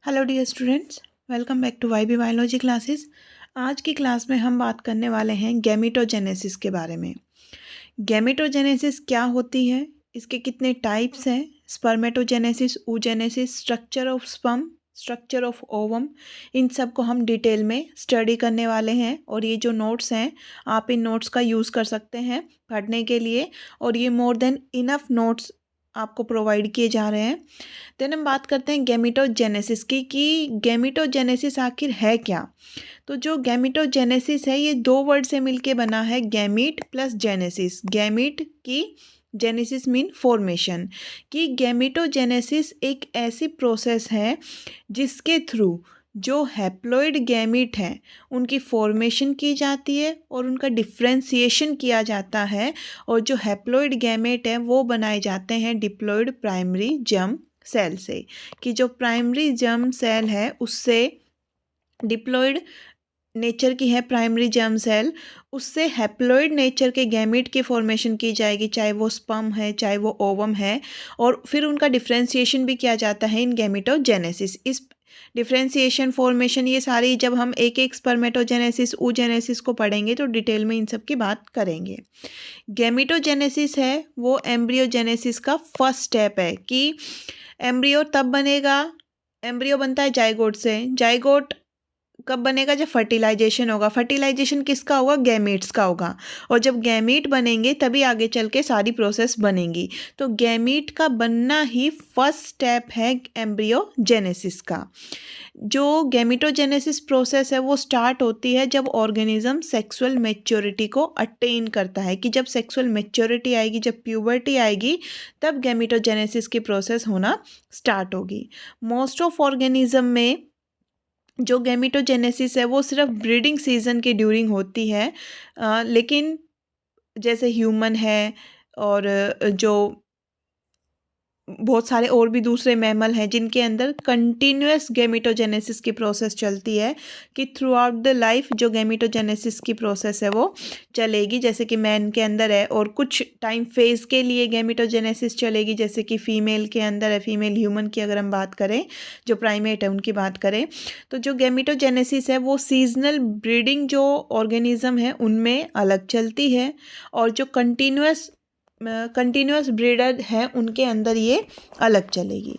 Hello dear students, welcome back to YB biology classes. आज की class में हम बात करने वाले हैं गैमेटोजेनेसिस के बारे में। गैमेटोजेनेसिस क्या होती है, इसके कितने टाइप्स हैं, spermatogenesis, oogenesis, structure of sperm, structure of ovum, इन सब को हम डिटेल में स्टडी करने वाले हैं। और ये जो नोट्स हैं, आप इन नोट्स का यूज़ कर सकते हैं पढ़ने के लिए, और ये मोर देन इनफ नोट्स आपको प्रोवाइड किए जा रहे हैं। देन हम बात करते हैं गैमेटोजेनेसिस की कि गैमेटोजेनेसिस आखिर है क्या। तो जो गैमेटोजेनेसिस है ये दो वर्ड से मिलके बना है, गैमीट प्लस जेनेसिस। गैमीट की जेनेसिस मीन फॉर्मेशन, कि गैमेटोजेनेसिस एक ऐसी प्रोसेस है जिसके थ्रू जो हैप्लॉइड गैमीट हैं उनकी फॉर्मेशन की जाती है और उनका डिफ्रेंसिएशन किया जाता है, और जो हैप्लॉइड गैमेट है वो बनाए जाते हैं डिप्लॉइड प्राइमरी जर्म सेल से। कि जो प्राइमरी जर्म सेल है उससे डिप्लॉइड नेचर की है प्राइमरी जर्म सेल, उससे हैप्लॉइड नेचर के गैमेट की फॉर्मेशन की जाएगी, चाहे वो स्पर्म है चाहे वो ओवम है, और फिर उनका डिफ्रेंसिएशन भी किया जाता है इन गैमेटोजेनेसिस। इस डिफ्रेंसिएशन फॉर्मेशन ये सारी जब हम एक एक स्पर्मेटोजेनेसिस oogenesis को पढ़ेंगे तो डिटेल में इन सब की बात करेंगे। गैमेटोजेनेसिस है वो एम्ब्रियोजेनेसिस का फर्स्ट स्टेप है कि एम्ब्रियो तब बनेगा, एम्ब्रियो बनता है जाइगोट से। जाइगोट कब बनेगा? जब फर्टिलाइजेशन होगा। फर्टिलाइजेशन किसका होगा? गैमीट्स का होगा। और जब गैमीट बनेंगे तभी आगे चल के सारी प्रोसेस बनेंगी। तो गैमीट का बनना ही फर्स्ट स्टेप है एम्ब्रियोजेनेसिस का। जो गैमेटोजेनेसिस प्रोसेस है वो स्टार्ट होती है जब ऑर्गेनिज्म सेक्सुअल मैच्योरिटी को अटेन करता है, कि जब सेक्सुअल मैच्योरिटी आएगी, जब प्यूबर्टी आएगी, तब गैमेटोजेनेसिस की प्रोसेस होना स्टार्ट होगी। मोस्ट ऑफ ऑर्गेनिज्म में जो गैमेटोजेनेसिस है वो सिर्फ ब्रीडिंग सीजन के ड्यूरिंग होती है, लेकिन जैसे ह्यूमन है और जो बहुत सारे और भी दूसरे मैमल हैं जिनके अंदर कंटिन्यूअस गैमेटोजेनेसिस की प्रोसेस चलती है, कि थ्रू आउट द लाइफ जो गैमेटोजेनेसिस की प्रोसेस है वो चलेगी। जैसे कि मैन के अंदर है और कुछ टाइम फेज के लिए गैमेटोजेनेसिस चलेगी, जैसे कि फीमेल के अंदर है, फीमेल ह्यूमन की अगर हम बात करें, जो प्राइमेट है उनकी बात करें, तो जो गैमेटोजेनेसिस है वो सीजनल ब्रीडिंग जो ऑर्गेनिज्म है उनमें अलग चलती है, और जो कंटिन्यूअस ब्रीडर हैं उनके अंदर ये अलग चलेगी।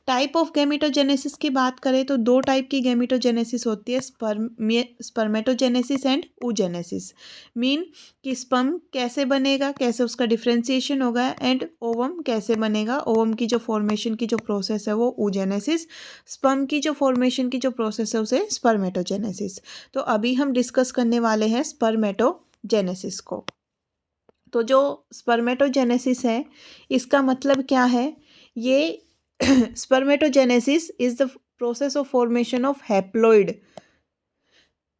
टाइप ऑफ गैमेटोजेनेसिस की बात करें तो दो टाइप की गैमेटोजेनेसिस होती है, स्पर्मेटोजेनेसिस एंड oogenesis। मीन कि स्पर्म कैसे बनेगा, कैसे उसका डिफ्रेंसिएशन होगा, एंड ओवम कैसे बनेगा, ओवम की जो फॉर्मेशन की जो प्रोसेस है वो oogenesis, स्पर्म की जो फॉर्मेशन की जो प्रोसेस है उसे स्पर्मेटोजेनेसिस। तो अभी हम डिस्कस करने वाले हैं स्पर्मेटोजेनेसिस को। तो जो स्पर्मेटोजेनेसिस है इसका मतलब क्या है? ये spermatogenesis is the process of formation of haploid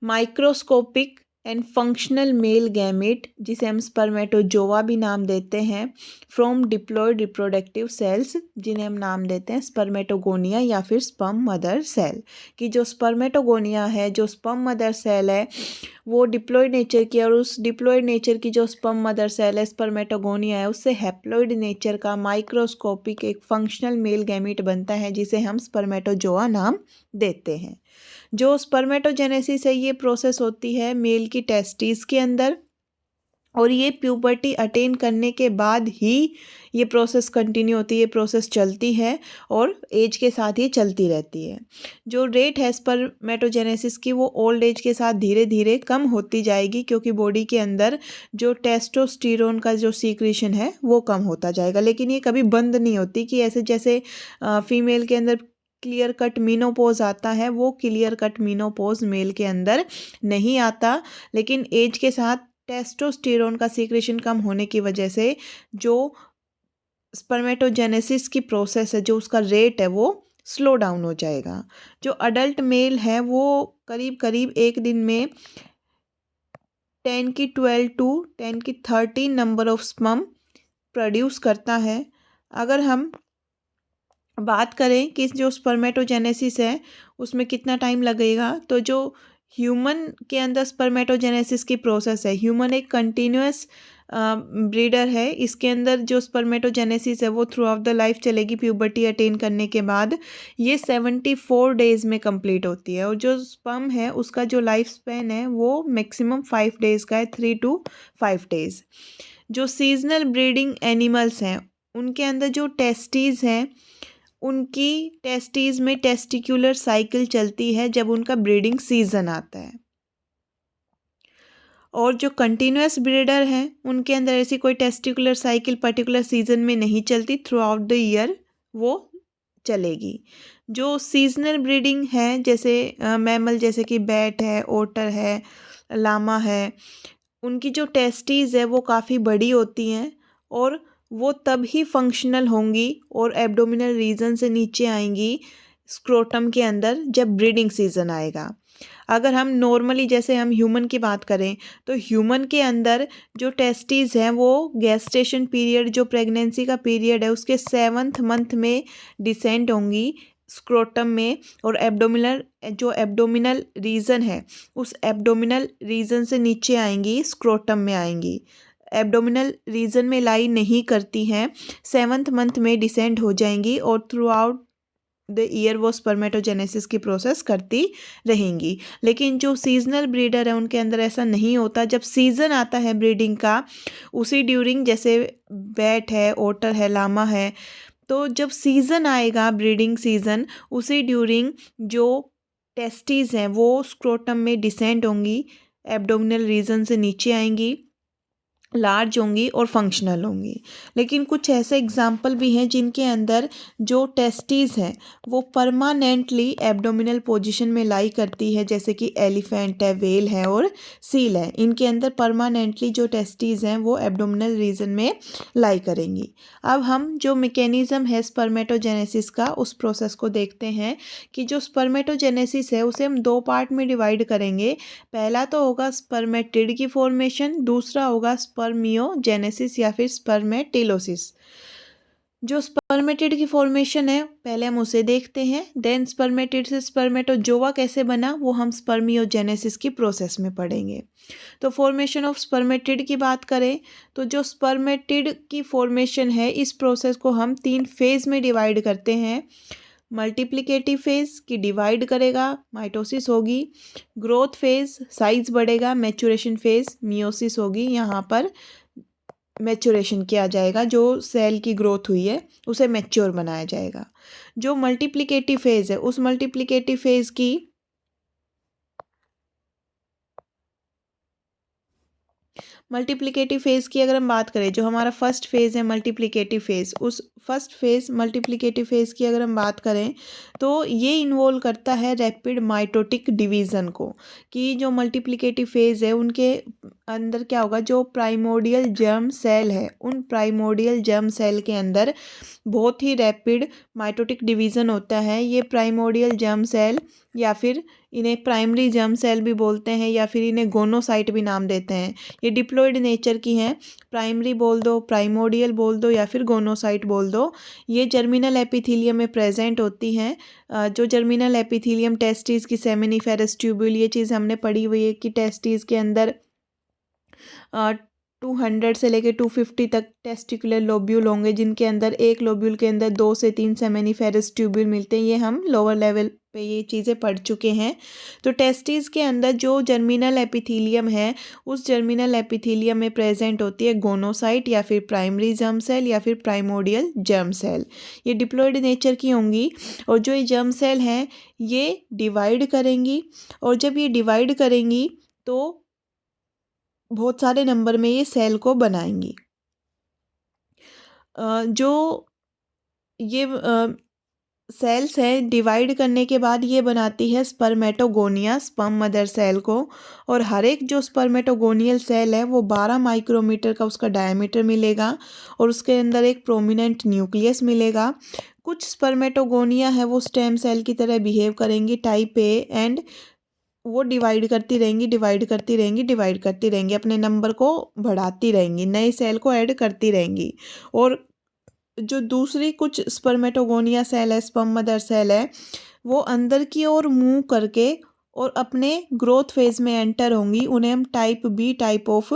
microscopic and functional male gamete, जिसे हम स्पर्मेटोजोआ भी नाम देते हैं, फ्रॉम डिप्लॉयड रिप्रोडक्टिव सेल्स, जिन्हें हम नाम देते हैं स्पर्मेटोगोनिया या फिर स्पर्म मदर सेल। कि जो स्पर्मेटोगोनिया है, जो स्पर्म मदर सेल है, वो डिप्लॉयड नेचर की, और उस डिप्लॉयड नेचर की जो स्पर्म मदर सेल है स्पर्मेटोगोनिया है, उससे हैप्लॉइड नेचर का माइक्रोस्कोपिक एक फंक्शनल मेल गैमेट बनता है जिसे हम स्पर्मेटोजोआ नाम देते हैं। जो स्पर्मेटोजेनेसिस है ये प्रोसेस होती है मेल की टेस्टिस के अंदर, और ये प्यूबर्टी अटेन करने के बाद ही ये प्रोसेस कंटिन्यू होती है, ये प्रोसेस चलती है और एज के साथ ये चलती रहती है। जो रेट है स्पर्मेटोजेनेसिस की वो ओल्ड एज के साथ धीरे धीरे कम होती जाएगी, क्योंकि बॉडी के अंदर जो टेस्टोस्टेरोन का जो सीक्रेशन है वो कम होता जाएगा। लेकिन ये कभी बंद नहीं होती, कि ऐसे जैसे फीमेल के अंदर क्लियर कट मीनोपॉज आता है, वो क्लियर कट मीनोपॉज मेल के अंदर नहीं आता। लेकिन एज के साथ टेस्टोस्टेरोन का सीक्रेशन कम होने की वजह से जो स्पर्मेटोजेनेसिस की प्रोसेस है, जो उसका रेट है वो स्लो डाउन हो जाएगा। जो अडल्ट मेल है वो करीब करीब एक दिन में 10 की 12 टू 10 की 13 नंबर ऑफ स्पर्म प्रोड्यूस करता है। अगर हम बात करें कि जो स्पर्मेटोजेनेसिस है उसमें कितना टाइम लगेगा, तो जो ह्यूमन के अंदर स्पर्मेटोजेनेसिस की प्रोसेस है, ह्यूमन एक कंटिन्यूअस ब्रीडर है, इसके अंदर जो स्पर्मेटोजेनेसिस है वो थ्रू आउट द लाइफ चलेगी। प्यूबर्टी अटेन करने के बाद ये 74 डेज़ में कंप्लीट होती है। और जो स्पर्म है उसका जो लाइफ स्पैन है वो मैक्सिमम 5 डेज़ का है, 3 to 5 डेज़। जो सीजनल ब्रीडिंग एनिमल्स हैं उनके अंदर जो टेस्टीज़ हैं उनकी टेस्टीज़ में टेस्टिकुलर साइकिल चलती है जब उनका ब्रीडिंग सीजन आता है। और जो कंटिन्यूअस ब्रीडर हैं उनके अंदर ऐसी कोई टेस्टिकुलर साइकिल पर्टिकुलर सीजन में नहीं चलती, थ्रू आउट द ईयर वो चलेगी। जो सीजनल ब्रीडिंग है जैसे मैमल जैसे कि बैट है, ओटर है, लामा है, उनकी जो टेस्टीज़ है वो काफ़ी बड़ी होती हैं और वो तब ही फंक्शनल होंगी और एब्डोमिनल रीजन से नीचे आएंगी स्क्रोटम के अंदर जब ब्रीडिंग सीजन आएगा। अगर हम नॉर्मली जैसे हम ह्यूमन की बात करें तो ह्यूमन के अंदर जो टेस्टीज़ हैं वो गेस्टेशन पीरियड जो प्रेगनेंसी का पीरियड है उसके 7th मंथ में डिसेंड होंगी स्क्रोटम में, और एब्डोमिनल रीजन है उस एब्डोमिनल रीजन से नीचे आएंगी, स्क्रोटम में आएंगी। एब्डोमिनल रीजन में लाई नहीं करती हैं, 7th मंथ में डिसेंड हो जाएंगी और थ्रू आउट द ईयर वो स्पर्मेटोजेनेसिस की प्रोसेस करती रहेंगी। लेकिन जो सीजनल ब्रीडर है उनके अंदर ऐसा नहीं होता। जब सीज़न आता है ब्रीडिंग का उसी ड्यूरिंग, जैसे बैट है, ओटर है, लामा है, तो जब सीज़न आएगा ब्रीडिंग सीज़न उसी ड्यूरिंग जो टेस्टीज़ हैं वो स्क्रोटम में डिसेंड होंगी, एब्डोमिनल रीजन से नीचे आएंगी, लार्ज होंगी और फंक्शनल होंगी। लेकिन कुछ ऐसे एग्जाम्पल भी हैं जिनके अंदर जो टेस्टीज़ हैं वो परमानेंटली एब्डोमिनल पोजीशन में लाई करती है, जैसे कि एलिफेंट है, वेल है और सील है। इनके अंदर परमानेंटली जो टेस्टीज़ हैं वो एब्डोमिनल रीजन में लाई करेंगी। अब हम जो मैकेनिज़्म है स्पर्मेटोजेनेसिस का उस प्रोसेस को देखते हैं कि जो स्पर्मेटोजेनेसिस है उसे हम 2 पार्ट में डिवाइड करेंगे। पहला तो होगा स्पर्मेटिड की फॉर्मेशन, दूसरा होगा स्पर्मियोजेनेसिस या फिर स्पर्मेटिलोसिस। जो स्पर्मेटिड की फॉर्मेशन है पहले हम उसे देखते हैं, देन स्पर्मेटिड से स्पर्मेटोजोआ कैसे बना वो हम स्पर्मियोजेनेसिस की प्रोसेस में पढ़ेंगे। तो फॉर्मेशन ऑफ स्पर्मेटिड की बात करें तो जो स्पर्मेटिड की फॉर्मेशन है इस प्रोसेस को हम 3 फेज़ में डिवाइड करते हैं। मल्टीप्लिकेटिव फेज़ की डिवाइड करेगा, माइटोसिस होगी। ग्रोथ फेज़ साइज बढ़ेगा, मैचुरेशन फेज़ मियोसिस होगी। यहाँ पर मैचुरेशन किया जाएगा, जो सेल की ग्रोथ हुई है उसे मैच्योर बनाया जाएगा। जो मल्टीप्लिकेटिव फेज़ है उस मल्टीप्लिकेटिव फेज़ की मल्टीप्लिकेटिव फेज़ की अगर हम बात करें, जो हमारा फर्स्ट फेज़ है मल्टीप्लिकेटिव फेज़, उस फर्स्ट फेज़ मल्टीप्लिकेटिव फेज़ की अगर हम बात करें तो ये इन्वॉल्व करता है रैपिड माइटोटिक डिवीज़न को। कि जो मल्टीप्लिकेटिव फेज़ है उनके अंदर क्या होगा, जो प्राइमोर्डियल जर्म सेल है उन प्राइमोर्डियल जर्म सेल के अंदर बहुत ही रैपिड माइटोटिक डिवीज़न होता है। ये प्राइमोर्डियल जर्म सेल या फिर इन्हें प्राइमरी जर्म सेल भी बोलते हैं या फिर इन्हें गोनोसाइट भी नाम देते हैं। ये डिप्लॉइड नेचर की हैं, प्राइमरी बोल दो, प्राइमोर्डियल बोल दो या फिर गोनोसाइट बोल दो। ये जर्मिनल एपिथीलियम में प्रेजेंट होती हैं। जो जर्मिनल एपिथीलियम टेस्टिस की सेमिनिफेरस ट्यूब्यूल, ये चीज़ हमने पढ़ी हुई है कि टेस्टिस के अंदर 200 से लेकर 250 तक टेस्टिकुलर लोब्यूल होंगे, जिनके अंदर एक लोब्यूल के अंदर 2 से 3 सेमिनिफेरस ट्यूब्यूल मिलते हैं। ये हम लोअर लेवल पे ये चीज़ें पढ़ चुके हैं। तो टेस्टिस के अंदर जो जर्मिनल एपिथीलियम है उस जर्मिनल एपिथीलियम में प्रेजेंट होती है गोनोसाइट या फिर प्राइमरी जर्म सेल या फिर प्राइमोर्डियल जर्म सेल। ये डिप्लॉइड नेचर की होंगी और जो ये जर्म सेल हैं ये डिवाइड करेंगी, और जब ये डिवाइड करेंगी तो बहुत सारे नंबर में ये सेल को बनाएंगी। जो ये सेल्स हैं डिवाइड करने के बाद ये बनाती है स्पर्मेटोगोनिया, स्पर्म मदर सेल को। और हर एक जो स्पर्मेटोगोनियल सेल है वो 12 माइक्रोमीटर का उसका डायमीटर मिलेगा और उसके अंदर एक प्रोमिनेंट न्यूक्लियस मिलेगा। कुछ स्पर्मेटोगोनिया है वो स्टेम सेल की तरह बिहेव करेंगी, टाइप ए, एंड वो डिवाइड करती रहेंगी, डिवाइड करती रहेंगी, डिवाइड करती रहेंगी, अपने नंबर को बढ़ाती रहेंगी, नए सेल को ऐड करती रहेंगी। और जो दूसरी कुछ स्पर्मेटोगोनिया सेल है, स्पर्म मदर सेल है, वो अंदर की ओर मूव करके और अपने ग्रोथ फेज में एंटर होंगी, उन्हें हम type B type of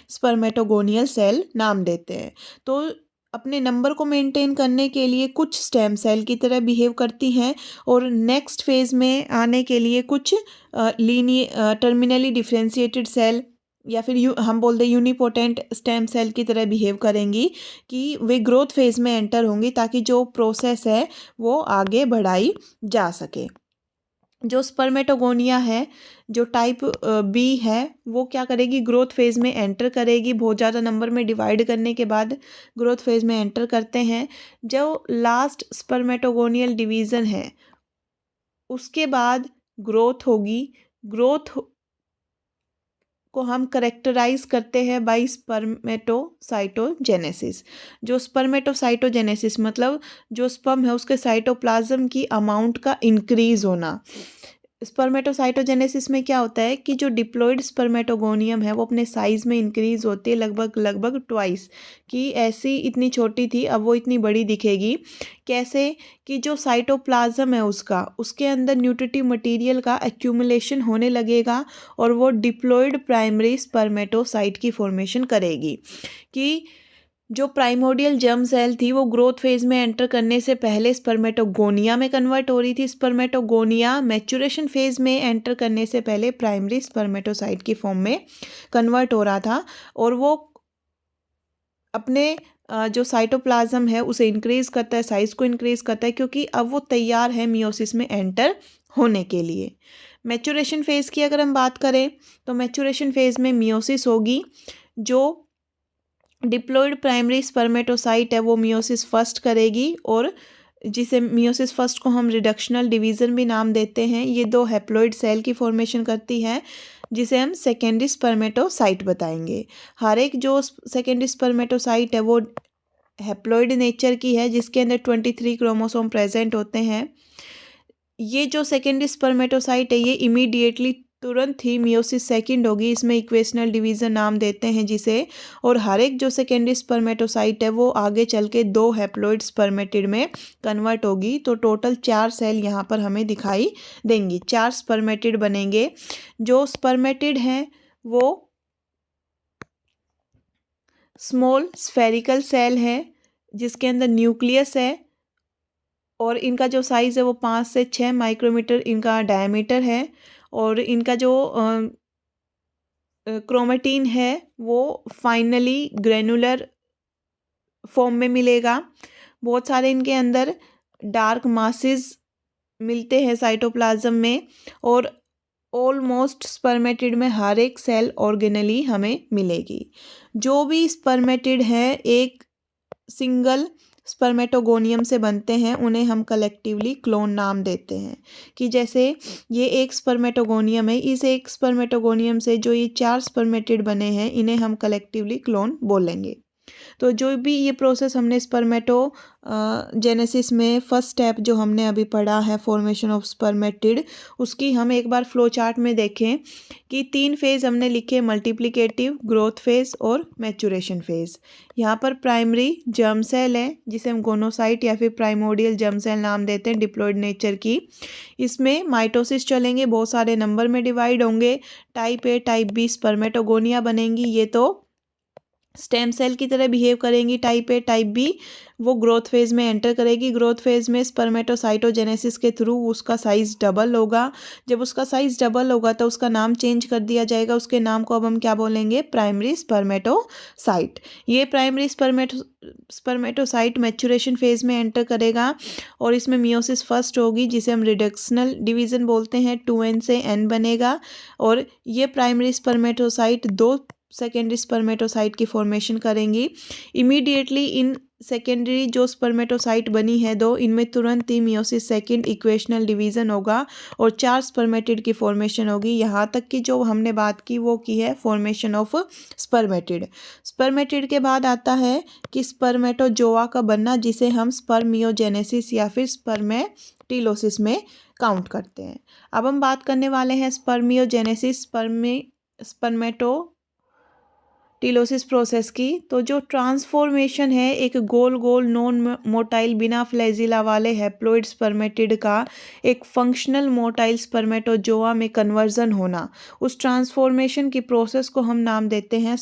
spermatogonial cell नाम देते हैं। तो अपने नंबर को मेंटेन करने के लिए कुछ स्टेम सेल की तरह बिहेव करती हैं और नेक्स्ट फेज में आने के लिए कुछ टर्मिनली डिफरेंशिएटेड सेल या फिर हम बोल दें यूनिपोटेंट स्टेम सेल की तरह बिहेव करेंगी कि वे ग्रोथ फेज में एंटर होंगी ताकि जो प्रोसेस है वो आगे बढ़ाई जा सके। जो स्पर्मेटोगोनिया है, जो टाइप बी है, वो क्या करेगी, ग्रोथ फेज में एंटर करेगी। बहुत ज़्यादा नंबर में डिवाइड करने के बाद ग्रोथ फेज में एंटर करते हैं। जो लास्ट स्पर्मेटोगोनियल डिवीज़न है उसके बाद ग्रोथ होगी। ग्रोथ को हम करेक्टराइज करते हैं बाय स्पर्मेटोसाइटोजेनेसिस। जो स्पर्मेटोसाइटोजेनेसिस मतलब जो स्पर्म है उसके साइटोप्लाज्म की अमाउंट का इंक्रीज होना। स्पर्मेटोसाइटोजेनेसिस में क्या होता है कि जो डिप्लॉयड स्पर्मेटोगोनियम है वो अपने साइज में इंक्रीज होती है लगभग ट्वाइस, कि ऐसी इतनी छोटी थी अब वो इतनी बड़ी दिखेगी। कैसे कि जो साइटोप्लाज्म है उसके अंदर न्यूट्रिटिव मटेरियल का एक्यूमुलेशन होने लगेगा और वो डिप्लॉयड प्राइमरी स्पर्मेटोसाइट की फॉर्मेशन करेगी। कि जो प्राइमोडियल जर्म सेल थी वो ग्रोथ फेज में एंटर करने से पहले स्पर्मेटोगोनिया में कन्वर्ट हो रही थी। स्पर्मेटोगोनिया मैच्योरेशन फेज में एंटर करने से पहले प्राइमरी स्पर्मेटोसाइट की फॉर्म में कन्वर्ट हो रहा था और वो अपने जो साइटोप्लाज्म है उसे इंक्रीज करता है, साइज को इंक्रीज करता है, क्योंकि अब वो तैयार है मियोसिस में एंटर होने के लिए। मैच्योरेशन फेज की अगर हम बात करें तो मैच्योरेशन फेज में मियोसिस होगी। जो डिप्लॉयड प्राइमरी स्पर्मेटोसाइट है वो मियोसिस फर्स्ट करेगी और जिसे मियोसिस फर्स्ट को हम रिडक्शनल डिवीज़न भी नाम देते हैं। ये दो हैप्लॉइड सेल की फॉर्मेशन करती है जिसे हम सेकेंडरी स्पर्मेटोसाइट बताएंगे। हर एक जो सेकेंडरी स्पर्मेटोसाइट है वो हैप्लॉइड नेचर की है जिसके अंदर 23 क्रोमोसोम प्रेजेंट होते हैं। ये जो सेकेंडरी स्पर्मेटोसाइट है ये इमीडिएटली तुरंत ही मियोसिस सेकंड होगी, इसमें इक्वेशनल डिवीज़न नाम देते हैं जिसे। और हर एक जो सेकेंडरी स्पर्मेटोसाइट है वो आगे चल के 2 हैप्लॉइड स्पर्मेटिड में कन्वर्ट होगी। तो टोटल 4 सेल यहाँ पर हमें दिखाई देंगी, 4 स्पर्मेटिड बनेंगे। जो स्पर्मेटिड हैं वो स्मॉल स्फेरिकल सेल है जिसके अंदर न्यूक्लियस है और इनका जो साइज़ है वो 5 से 6 माइक्रोमीटर इनका डायमीटर है और इनका जो क्रोमेटिन है वो फाइनली ग्रेनुलर फॉर्म में मिलेगा। बहुत सारे इनके अंदर डार्क मासेस मिलते हैं साइटोप्लाज्म में और ऑलमोस्ट स्पर्मेटिड में हर एक सेल ऑर्गेनली हमें मिलेगी। जो भी स्पर्मेटिड है एक सिंगल स्पर्मेटोगोनियम से बनते हैं, उन्हें हम कलेक्टिवली क्लोन नाम देते हैं। कि जैसे ये एक स्पर्मेटोगोनियम है, इस एक स्पर्मेटोगोनियम से जो ये 4 स्पर्मेटिड बने हैं इन्हें हम कलेक्टिवली क्लोन बोलेंगे। तो जो भी ये प्रोसेस हमने स्पर्मेटो जेनेसिस में फर्स्ट स्टेप जो हमने अभी पढ़ा है फॉर्मेशन ऑफ स्पर्मेटिड, उसकी हम एक बार फ्लो चार्ट में देखें कि 3 फेज़ हमने लिखे, मल्टीप्लिकेटिव, ग्रोथ फेज़ और मैच्योरेशन फेज़। यहाँ पर प्राइमरी जर्म सेल है जिसे हम गोनोसाइट या फिर प्राइमोडियल जर्म सेल नाम देते हैं डिप्लॉयड नेचर की। इसमें माइटोसिस चलेंगे, बहुत सारे नंबर में डिवाइड होंगे, type A type B spermatogonia बनेंगी। ये तो स्टेम सेल की तरह बिहेव करेंगी। टाइप ए टाइप बी वो ग्रोथ फेज में एंटर करेगी। ग्रोथ फेज में स्पर्मेटोसाइटोजेनेसिस के थ्रू उसका साइज डबल होगा। जब उसका साइज डबल होगा तो उसका नाम चेंज कर दिया जाएगा। उसके नाम को अब हम क्या बोलेंगे, प्राइमरी स्पर्मेटोसाइट। ये प्राइमरी स्पर्मेटोसाइट मैच्योरेशन फेज में एंटर करेगा और इसमें मियोसिस फर्स्ट होगी जिसे हम रिडक्शनल डिवीज़न बोलते हैं। 2n से n बनेगा और ये प्राइमरी स्पर्मेटोसाइट 2 सेकेंडरी स्पर्मेटोसाइट की फॉर्मेशन करेंगी। इमीडिएटली इन सेकेंडरी जो स्पर्मेटोसाइट बनी है 2, इनमें तुरंत ही मियोसिस सेकंड इक्वेशनल डिवीज़न होगा और 4 स्पर्मेटिड की फॉर्मेशन होगी। यहाँ तक कि जो हमने बात की वो की है फॉर्मेशन ऑफ स्पर्मेटिड। स्पर्मेटिड के बाद आता है कि स्पर्मेटोजोआ का बनना जिसे हम स्पर्मियोजेनेसिस या फिर स्पर्मेटिलोसिस में काउंट करते हैं। अब हम बात करने वाले हैं स्पर्मियोजेनेसिस, स्पर्मेटो टीलोसिस प्रोसेस की। तो जो ट्रांसफॉर्मेशन है एक गोल गोल नॉन मोटाइल बिना फ्लैजिला वाले हैप्लॉइड स्पर्मेटिड का एक फंक्शनल मोटाइल स्पर्मेटोजोआ में कन्वर्जन होना, उस ट्रांसफॉर्मेशन की प्रोसेस को हम नाम देते हैं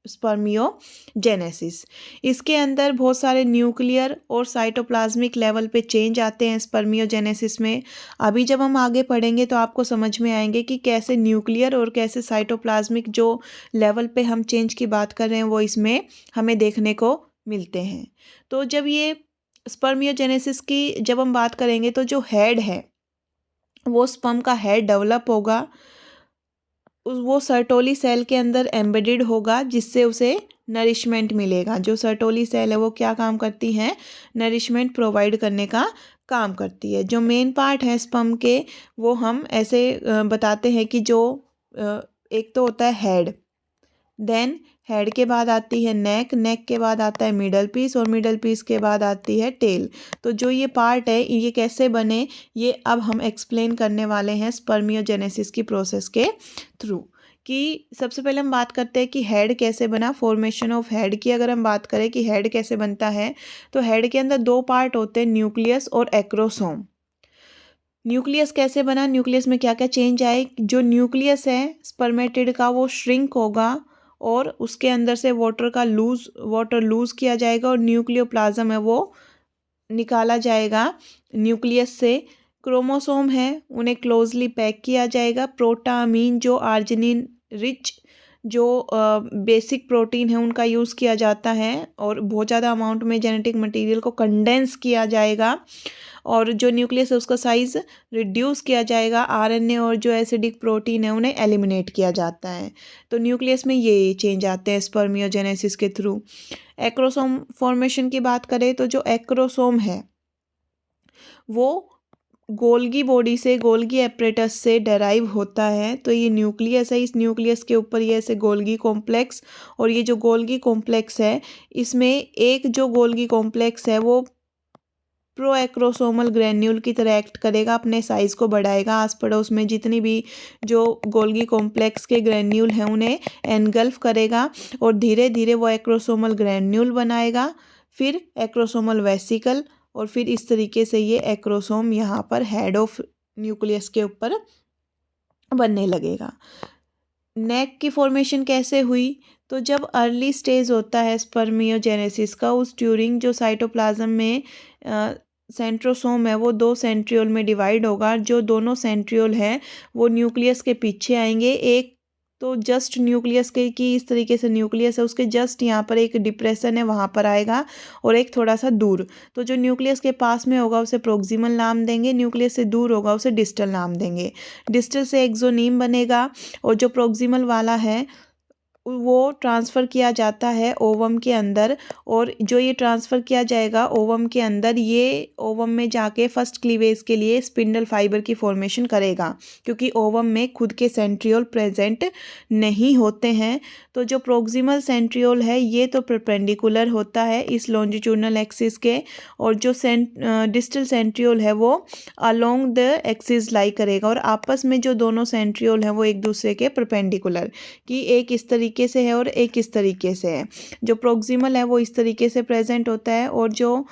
स्पर्मियोजेनेसिस। इसके अंदर बहुत सारे न्यूक्लियर और साइटोप्लाज्मिक लेवल पे चेंज आते हैं स्पर्मियोजेनेसिस में। अभी जब हम आगे पढ़ेंगे तो आपको समझ में आएंगे कि कैसे न्यूक्लियर और कैसे साइटोप्लाज्मिक जो लेवल पे हम चेंज की बात कर रहे हैं वो इसमें हमें देखने को मिलते हैं। तो जब ये स्पर्मियोजेनेसिस की जब हम बात करेंगे तो जो हेड है वो स्पर्म का हेड डेवलप होगा, वो सर्टोली सेल के अंदर एम्बेडेड होगा जिससे उसे नरिशमेंट मिलेगा। जो सर्टोली सेल है वो क्या काम करती है, नरिशमेंट प्रोवाइड करने का काम करती है। जो मेन पार्ट है स्पर्म के वो हम ऐसे बताते हैं कि जो एक तो होता है हेड, देन हेड के बाद आती है नेक, नेक के बाद आता है मिडल पीस और मिडल पीस के बाद आती है टेल। तो जो ये पार्ट है ये कैसे बने ये अब हम एक्सप्लेन करने वाले हैं स्पर्मियोजेनेसिस की प्रोसेस के थ्रू। कि सबसे पहले हम बात करते हैं कि हेड कैसे बना। फॉर्मेशन ऑफ हेड की अगर हम बात करें कि हेड कैसे बनता है तो हेड के अंदर दो पार्ट होते हैं, न्यूक्लियस और एक्रोसोम। न्यूक्लियस कैसे बना, न्यूक्लियस में क्या क्या चेंज आए। जो न्यूक्लियस है स्पर्मेटिड का वो श्रिंक होगा और उसके अंदर से वाटर लूज किया जाएगा और न्यूक्लियोप्लाज्म है वो निकाला जाएगा न्यूक्लियस से। क्रोमोसोम है उन्हें क्लोजली पैक किया जाएगा। प्रोटामीन जो आर्जिनिन रिच जो बेसिक प्रोटीन है उनका यूज़ किया जाता है और बहुत ज़्यादा अमाउंट में जेनेटिक मटेरियल को कंडेंस किया जाएगा और जो न्यूक्लियस है उसका साइज़ रिड्यूस किया जाएगा। आरएनए और जो एसिडिक प्रोटीन है उन्हें एलिमिनेट किया जाता है। तो न्यूक्लियस में ये चेंज आते हैं स्पर्मियोजेनेसिस के थ्रू। एक्रोसोम फॉर्मेशन की बात करें तो जो एक्रोसोम है वो गोल्गी बॉडी से, गोल्गी एपरेटस से डेराइव होता है। तो ये न्यूक्लियस है, इस न्यूक्लियस के ऊपर ये ऐसे गोल्गी कॉम्प्लेक्स, और ये जो गोल्गी कॉम्प्लेक्स है इसमें एक जो गोल्गी कॉम्प्लेक्स है वो प्रो एक्रोसोमल ग्रेन्यूल की तरह एक्ट करेगा, अपने साइज़ को बढ़ाएगा। आस पड़ोस में जितनी भी जो गोल्गी कॉम्प्लेक्स के ग्रेन्यूल हैं उन्हें एनगल्फ करेगा और धीरे धीरे वो एक्रोसोमल ग्रेन्यूल बनाएगा, फिर एक्रोसोमल वेसिकल, और फिर इस तरीके से ये एक्रोसोम यहाँ पर हेड ऑफ न्यूक्लियस के ऊपर बनने लगेगा। नेक की फॉर्मेशन कैसे हुई, तो जब अर्ली स्टेज होता है स्पर्मियोजेनेसिस का उस ड्यूरिंग जो साइटोप्लाज्म में सेंट्रोसोम है वो दो सेंट्रियोल में डिवाइड होगा। जो दोनों सेंट्रियोल हैं वो न्यूक्लियस के पीछे आएंगे। एक तो जस्ट न्यूक्लियस के की इस तरीके से न्यूक्लियस है उसके जस्ट यहाँ पर एक डिप्रेशन है वहाँ पर आएगा और एक थोड़ा सा दूर। तो जो न्यूक्लियस के पास में होगा उसे प्रोक्सिमल नाम देंगे, न्यूक्लियस से दूर होगा उसे डिस्टल नाम देंगे। डिस्टल से एक्सोनीम बनेगा और जो प्रोक्सिमल वाला है वो ट्रांसफ़र किया जाता है ओवम के अंदर, और जो ये ट्रांसफ़र किया जाएगा ओवम के अंदर ये ओवम में जाके फर्स्ट क्लीवेज के लिए स्पिंडल फाइबर की फॉर्मेशन करेगा, क्योंकि ओवम में खुद के सेंट्रियोल प्रेजेंट नहीं होते हैं। तो जो प्रोक्सिमल सेंट्रियोल है ये तो परपेंडिकुलर होता है इस लॉन्जिट्यूडनल एक्सिस के, और जो डिस्टल सेंट्रियोल है वो अलोंग द एक्सिस लाई करेगा, और आपस में जो दोनों सेंट्रियोल हैं वो एक दूसरे के परपेंडिकुलर, कि एक इस तरीके से है और एक इस तरीके से है। जो प्रोक्सिमल है वो इस तरीके से प्रेजेंट होता है और जो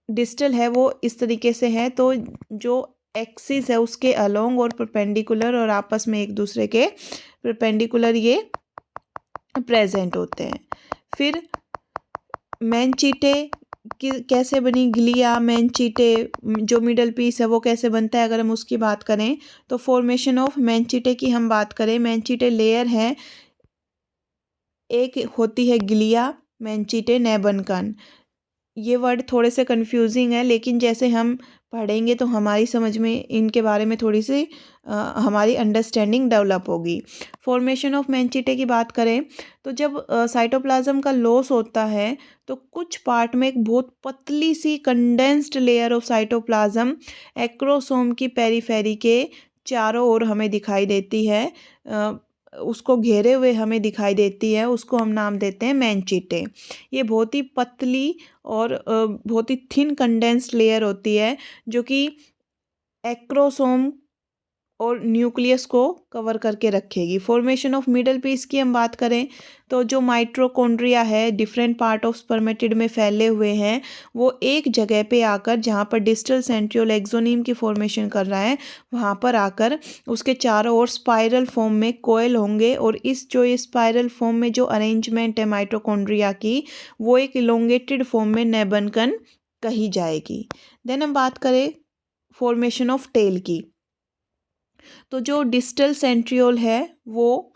डिस्टल है वो इस तरीके से है। तो जो एक्सिस है उसके अलोंग और परपेंडिकुलर और आपस में एक दूसरे के परपेंडिकुलर ये प्रेजेंट होते हैं। फिर मैनचीटे कि कैसे बनी, ग्लिया मैनचीटे जो मिडल पीस है वो कैसे बनता है अगर हम उसकी बात करें तो फॉर्मेशन ऑफ मैनचीटे की हम बात करें। मैनचीटे लेयर है, एक होती है ग्लिया मैनचीटे नैबनकन। ये वर्ड थोड़े से कंफ्यूजिंग है लेकिन जैसे हम पढ़ेंगे तो हमारी समझ में इनके बारे में थोड़ी सी हमारी अंडरस्टैंडिंग डेवलप होगी। फॉर्मेशन ऑफ मैनचीटे की बात करें तो जब साइटोप्लाज्म का लॉस होता है तो कुछ पार्ट में एक बहुत पतली सी condensed layer of cytoplasm acrosome की पेरीफेरी के चारों ओर हमें दिखाई देती है, उसको घेरे हुए हमें दिखाई देती है, उसको हम नाम देते हैं मैनचीटे। ये बहुत ही पतली और बहुत ही थिन कंडेंस्ड लेयर होती है जो कि एक्रोसोम और न्यूक्लियस को कवर करके रखेगी। फॉर्मेशन ऑफ मिडल पीस की हम बात करें तो जो माइटोकॉन्ड्रिया है डिफरेंट पार्ट ऑफ स्पर्मेटिड में फैले हुए हैं, वो एक जगह पे आकर जहाँ पर डिस्टल सेंट्रियोल एक्सोनिम की फॉर्मेशन कर रहा है वहाँ पर आकर उसके चारों ओर स्पाइरल फॉर्म में कोयल होंगे, और इस जो ये स्पाइरल फॉर्म में जो अरेंजमेंट है माइटोकॉन्ड्रिया की, वो एक इलोंगेटेड फॉर्म में नैबनकन कही जाएगी। देन हम बात करें फॉर्मेशन ऑफ टेल की, तो जो डिस्टल सेंट्रियोल है वो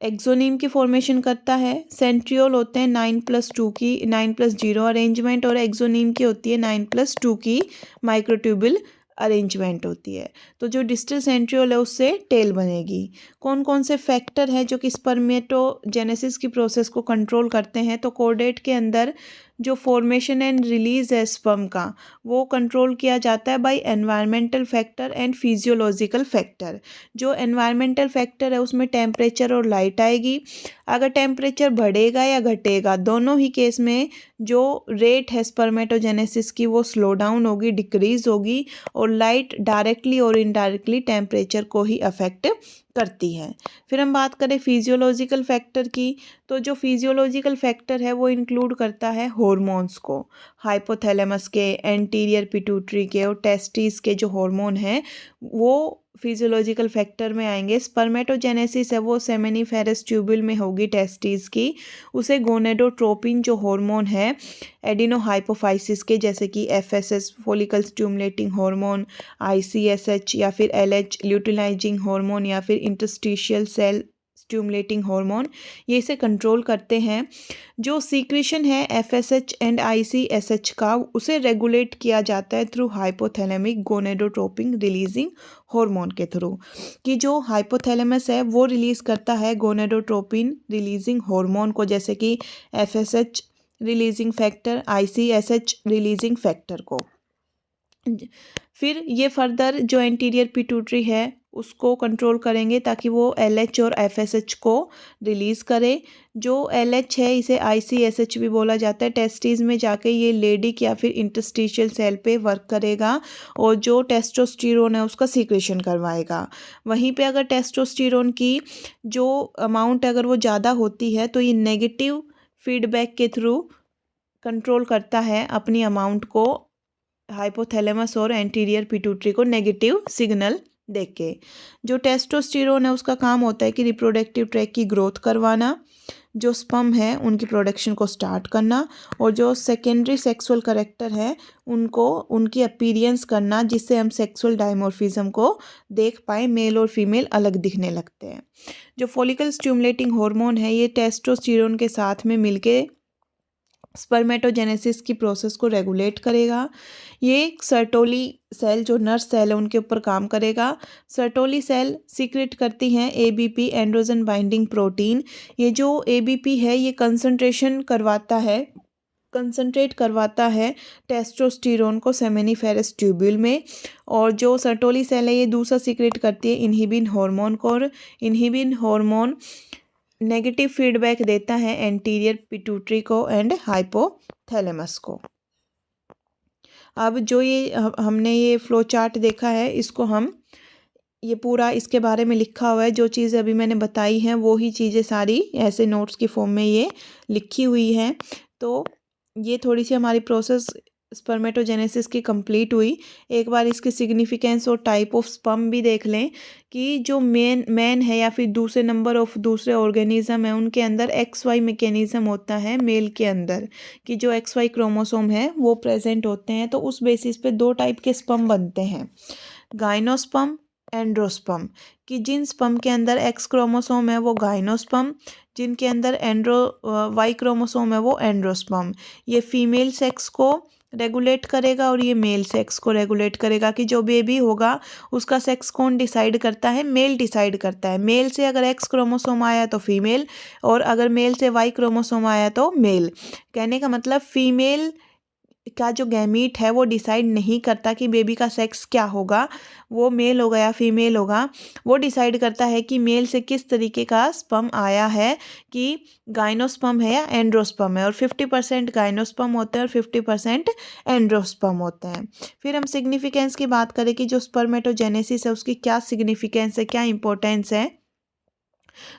एक्सोनिम की फॉर्मेशन करता है। सेंट्रियोल होते हैं 9+2 की 9+0 अरेंजमेंट, और एक्सोनिम की होती है 9+2 की माइक्रोट्यूबुल अरेंजमेंट होती है। तो जो डिस्टल सेंट्रियोल है उससे टेल बनेगी। कौन कौन से फैक्टर हैं जो कि स्पर्मेटोजेनेसिस की प्रोसेस को कंट्रोल करते हैं, तो कोर्डेट के अंदर जो फॉर्मेशन एंड रिलीज है स्पर्म का, वो कंट्रोल किया जाता है bye environmental factor and physiological factor. जो एनवायरमेंटल फैक्टर है उसमें टेम्परेचर और लाइट आएगी। अगर टेम्परेचर बढ़ेगा या घटेगा, दोनों ही केस में जो रेट है स्पर्मेटोजेनेसिस की वो स्लो डाउन होगी, डिक्रीज होगी, और लाइट डायरेक्टली और इनडायरेक्टली टेम्परेचर को ही अफेक्ट करती है। फिर हम बात करें फिजियोलॉजिकल फैक्टर की, तो जो फिजियोलॉजिकल फैक्टर है वो इंक्लूड करता है हॉर्मोन्स को। हाइपोथैलेमस के, एंटीरियर पिट्यूटरी के और टेस्टिस के जो हार्मोन हैं वो फिजियोलॉजिकल फैक्टर में आएंगे। स्पर्मेटोजेनेसिस है वो सेमिनिफेरस ट्यूब्यूल में होगी टेस्टिस की, उसे गोनेडोट्रोपिन जो हार्मोन है एडिनोहाइपोफाइसिस के, जैसे कि एफएसएस फॉलिकल स्टिमुलेटिंग हार्मोन, आईसीएसएच या फिर एलएच ल्यूटिलाइजिंग हार्मोन या फिर इंटरस्टिशियल सेल स्टिमुलेटिंग हार्मोन, ये इसे कंट्रोल करते हैं। जो सीक्रेशन है एफएसएच एंड आईसीएसएच का, उसे रेगुलेट किया जाता है through hypothalamic gonadotropin releasing hormone के थ्रू, कि जो हाइपोथैलेमस है वो रिलीज करता है गोनेडोट्रोपिन रिलीजिंग हार्मोन को, जैसे कि FSH releasing factor, ICSH releasing factor को। फिर ये फर्दर जो एंटीरियर पिट्यूटरी है उसको कंट्रोल करेंगे ताकि वो एलएच और एफएसएच को रिलीज़ करे। जो एलएच है इसे आईसीएसएच भी बोला जाता है, टेस्टिस में जाके ये लेडिक या फिर इंटरस्टिशियल सेल पे वर्क करेगा और जो टेस्टोस्टेरोन है उसका सीक्रेशन करवाएगा। वहीं पे अगर टेस्टोस्टेरोन की जो अमाउंट अगर वो ज़्यादा होती है तो ये नेगेटिव फीडबैक के थ्रू कंट्रोल करता है अपनी अमाउंट को, हाइपोथैलेमस और एंटीरियर पिट्यूटरी को नेगेटिव सिग्नल देके। जो टेस्टोस्टेरोन है उसका काम होता है कि रिप्रोडक्टिव ट्रैक की ग्रोथ करवाना, जो स्पर्म है उनकी प्रोडक्शन को स्टार्ट करना, और जो सेकेंडरी सेक्सुअल कैरेक्टर है उनको उनकी अपीयरेंस करना, जिससे हम सेक्सुअल डायमॉर्फिज्म को देख पाए, मेल और फीमेल अलग दिखने लगते हैं। जो फॉलिकल स्टिमुलेटिंग हार्मोन है ये टेस्टोस्टेरोन के साथ में मिलके स्पर्मेटोजेनेसिस की प्रोसेस को रेगुलेट करेगा। ये सर्टोली सेल जो नर्स सेल है उनके ऊपर काम करेगा। सर्टोली सेल सीक्रेट करती हैं एबीपी एंड्रोजन बाइंडिंग प्रोटीन। ये जो एबीपी है ये कंसंट्रेट करवाता है टेस्टोस्टेरोन को सेमिनिफेरस ट्यूब्यूल में, और जो सर्टोली सेल है ये दूसरा सीक्रेट करती है इनहिबिन हार्मोन को, और इनहिबिन हार्मोन नेगेटिव फीडबैक देता है एंटीरियर पिट्यूटरी को एंड हाइपोथैलेमस को। अब जो ये हमने ये फ्लो चार्ट देखा है इसको हम ये पूरा इसके बारे में लिखा हुआ है, जो चीज़ें अभी मैंने बताई हैं वो ही चीज़ें सारी ऐसे नोट्स की फॉर्म में ये लिखी हुई हैं। तो ये थोड़ी सी हमारी प्रोसेस स्पर्मेटोजेनेसिस की कंप्लीट हुई। एक बार इसके सिग्निफिकेंस और टाइप ऑफ स्पर्म भी देख लें कि जो मैन है या फिर दूसरे नंबर ऑफ दूसरे ऑर्गेनिज्म है उनके अंदर XY मैकेनिज्म होता है मेल के अंदर, कि जो XY क्रोमोसोम है वो प्रेजेंट होते हैं। तो उस बेसिस पे दो टाइप के स्पर्म बनते हैं, गाइनोस्पर्म, एंड्रोस्पर्म, कि जिन स्पर्म के अंदर X क्रोमोसोम है वो गाइनोस्पर्म, जिनके अंदर Y क्रोमोसोम है वो एंड्रोस्पर्म। ये फीमेल सेक्स को रेगुलेट करेगा और ये मेल सेक्स को रेगुलेट करेगा, कि जो बेबी होगा उसका सेक्स कौन डिसाइड करता है, मेल डिसाइड करता है। मेल से अगर X क्रोमोसोम आया तो फीमेल, और अगर मेल से Y क्रोमोसोम आया तो मेल। कहने का मतलब फीमेल का जो गैमीट है वो डिसाइड नहीं करता कि बेबी का सेक्स क्या होगा, वो मेल होगा या फीमेल होगा। वो डिसाइड करता है कि मेल से किस तरीके का स्पर्म आया है, कि गाइनोस्पर्म है या एंड्रोस्पर्म है। और 50% गाइनोस्पर्म होते हैं और 50% एंड्रोस्पर्म होते हैं। फिर हम सिग्निफिकेंस की बात करें कि जो स्पर्मेटोजेनेसिस है उसकी क्या सिग्निफिकेंस है, क्या इंपॉर्टेंस है।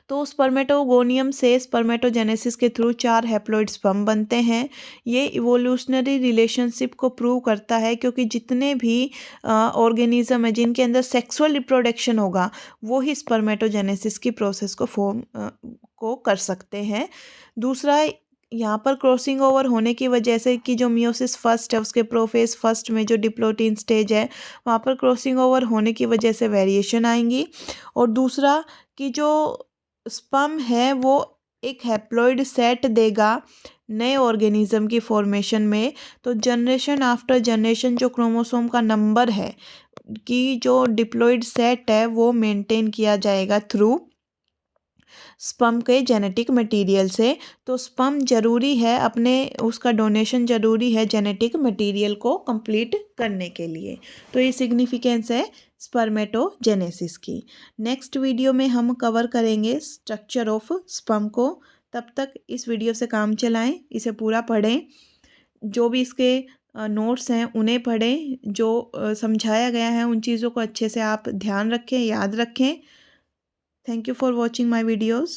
तो स्पर्मेटोगोनियम से स्पर्मेटोजेनेसिस के थ्रू 4 हैप्लॉइड स्पर्म बनते हैं। ये इवोल्यूशनरी रिलेशनशिप को प्रूव करता है, क्योंकि जितने भी ऑर्गेनिज्म है जिनके अंदर सेक्सुअल रिप्रोडक्शन होगा वो ही स्पर्मेटोजेनेसिस की प्रोसेस को को कर सकते हैं। दूसरा, यहाँ पर क्रॉसिंग ओवर होने की वजह से कि जो मियोसिस फर्स्ट है उसके प्रोफेज फर्स्ट में जो डिप्लोटीन स्टेज है वहाँ पर क्रॉसिंग ओवर होने की वजह से वेरिएशन आएंगी। और दूसरा कि जो स्पर्म है वो एक हैप्लॉइड सेट देगा नए ऑर्गेनिज्म की फॉर्मेशन में। तो जनरेशन आफ्टर जनरेशन जो क्रोमोसोम का नंबर है कि जो डिप्लॉइड सेट है वो मेंटेन किया जाएगा थ्रू स्पर्म के जेनेटिक मटेरियल से। तो स्पर्म जरूरी है, अपने उसका डोनेशन जरूरी है जेनेटिक मटेरियल को कंप्लीट करने के लिए। तो ये सिग्निफिकेंस है स्पर्मेटोजेनेसिस की। नेक्स्ट वीडियो में हम कवर करेंगे स्ट्रक्चर ऑफ स्पर्म को। तब तक इस वीडियो से काम चलाएं, इसे पूरा पढ़ें, जो भी इसके नोट्स हैं उन्हें पढ़ें, जो समझाया गया है उन चीज़ों को अच्छे से आप ध्यान रखें, याद रखें। Thank you for watching my videos.